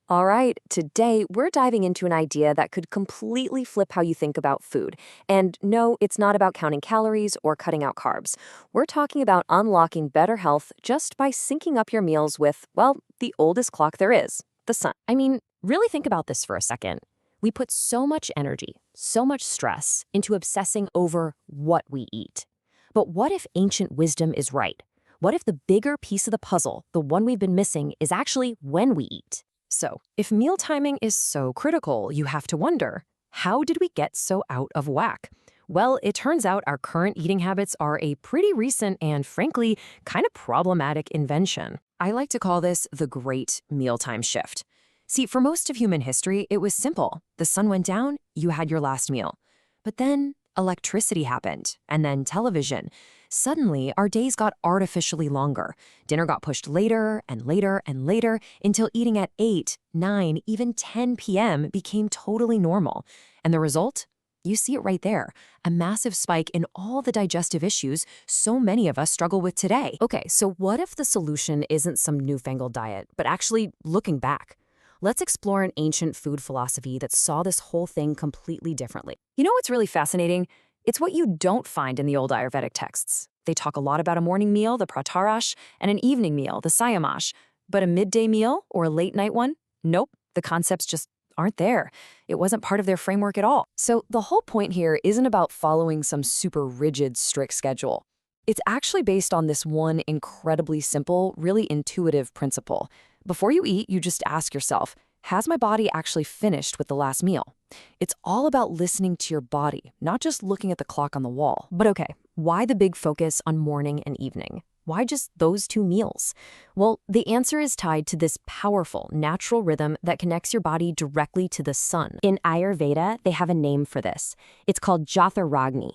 All right, today we're diving into an idea that could completely flip how you think about food. And no, it's not about counting calories or cutting out carbs. We're talking about unlocking better health just by syncing up your meals with, well, the oldest clock there is, the sun. I mean, really think about this for a second. We put so much energy, so much stress into obsessing over what we eat. But what if ancient wisdom is right? What if the bigger piece of the puzzle, the one we've been missing, is actually when we eat? So, if meal timing is so critical, you have to wonder, how did we get so out of whack? Well, it turns out our current eating habits are a pretty recent and, frankly, kind of problematic invention. I like to call this the Great Mealtime Shift. See, for most of human history, it was simple. The sun went down, you had your last meal. But then electricity happened, and then television. Suddenly, our days got artificially longer. Dinner got pushed later and later and later until eating at 8, 9, even 10 p.m. became totally normal. And the result? You see it right there, a massive spike in all the digestive issues so many of us struggle with today. Okay, so what if the solution isn't some newfangled diet, but actually looking back? Let's explore an ancient food philosophy that saw this whole thing completely differently. You know what's really fascinating? It's what you don't find in the old Ayurvedic texts. They talk a lot about a morning meal, the pratarash, and an evening meal, the sayamash. But a midday meal or a late night one? Nope, the concepts just aren't there. It wasn't part of their framework at all. So the whole point here isn't about following some super rigid, strict schedule. It's actually based on this one incredibly simple, really intuitive principle. Before you eat, you just ask yourself, has my body actually finished with the last meal? It's all about listening to your body, not just looking at the clock on the wall. But okay, why the big focus on morning and evening? Why just those two meals? Well, the answer is tied to this powerful, natural rhythm that connects your body directly to the sun. In Ayurveda, they have a name for this. It's called Jatharagni.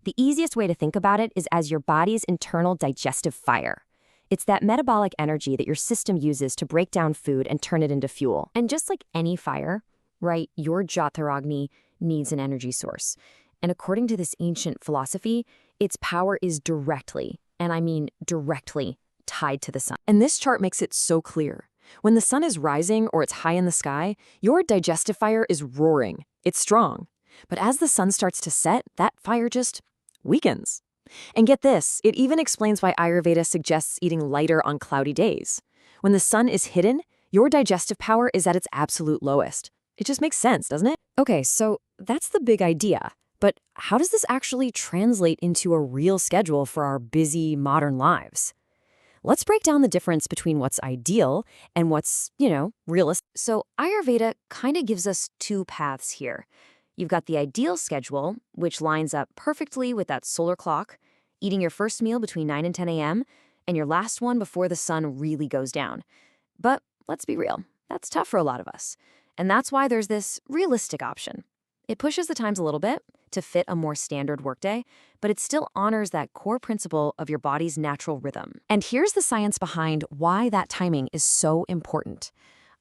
The easiest way to think about it is as your body's internal digestive fire. It's that metabolic energy that your system uses to break down food and turn it into fuel. And just like any fire, right, your Jatharagni needs an energy source. And according to this ancient philosophy, its power is directly, and I mean directly, tied to the sun. And this chart makes it so clear. When the sun is rising or it's high in the sky, your digestive fire is roaring. It's strong. But as the sun starts to set, that fire just weakens. And get this, it even explains why Ayurveda suggests eating lighter on cloudy days. When the sun is hidden, your digestive power is at its absolute lowest. It just makes sense, doesn't it? Okay, so that's the big idea. But how does this actually translate into a real schedule for our busy modern lives? Let's break down the difference between what's ideal and what's, realistic. So Ayurveda kind of gives us two paths here. You've got the ideal schedule, which lines up perfectly with that solar clock, eating your first meal between 9 and 10 a.m., and your last one before the sun really goes down. But let's be real, that's tough for a lot of us. And that's why there's this realistic option. It pushes the times a little bit to fit a more standard workday, but it still honors that core principle of your body's natural rhythm. And here's the science behind why that timing is so important.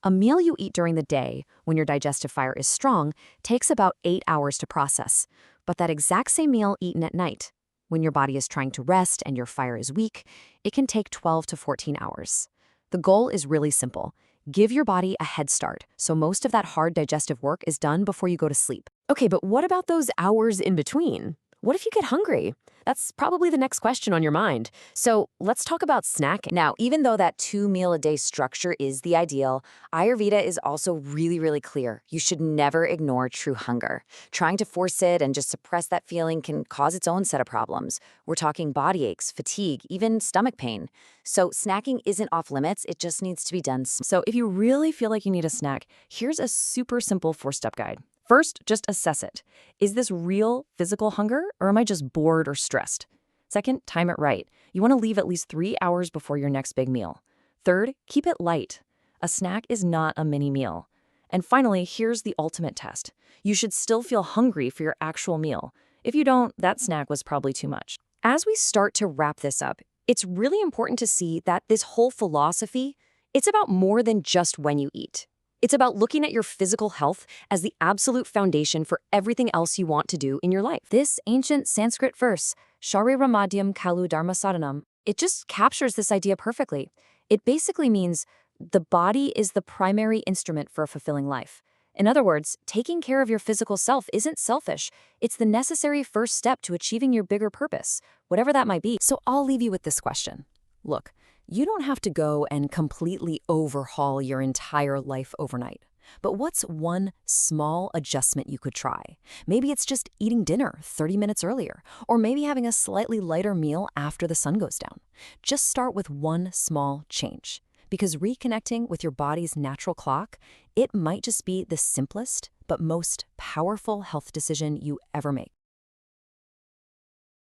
A meal you eat during the day, when your digestive fire is strong, takes about 8 hours to process. But that exact same meal eaten at night, when your body is trying to rest and your fire is weak, it can take 12 to 14 hours. The goal is really simple. Give your body a head start, so most of that hard digestive work is done before you go to sleep. Okay, but what about those hours in between? What if you get hungry? That's probably the next question on your mind. So let's talk about snacking. Now, even though that 2-meal-a-day structure is the ideal, Ayurveda is also really, really clear. You should never ignore true hunger. Trying to force it and just suppress that feeling can cause its own set of problems. We're talking body aches, fatigue, even stomach pain. So snacking isn't off limits, it just needs to be done. So if you really feel like you need a snack, here's a super simple 4-step guide. First, just assess it. Is this real physical hunger, or am I just bored or stressed? Second, time it right. You want to leave at least 3 hours before your next big meal. Third, keep it light. A snack is not a mini meal. And finally, here's the ultimate test. You should still feel hungry for your actual meal. If you don't, that snack was probably too much. As we start to wrap this up, it's really important to see that this whole philosophy, it's about more than just when you eat. It's about looking at your physical health as the absolute foundation for everything else you want to do in your life. This ancient Sanskrit verse, Shariramadyam Kalu Dharma Sadhanam, it just captures this idea perfectly. It basically means The body is the primary instrument for a fulfilling life. In other words, taking care of your physical self isn't selfish. It's the necessary first step to achieving your bigger purpose, whatever that might be. So I'll leave you with this question. Look, you don't have to go and completely overhaul your entire life overnight. But what's one small adjustment you could try? Maybe it's just eating dinner 30 minutes earlier, or maybe having a slightly lighter meal after the sun goes down. Just start with one small change. Because reconnecting with your body's natural clock, it might just be the simplest but most powerful health decision you ever make.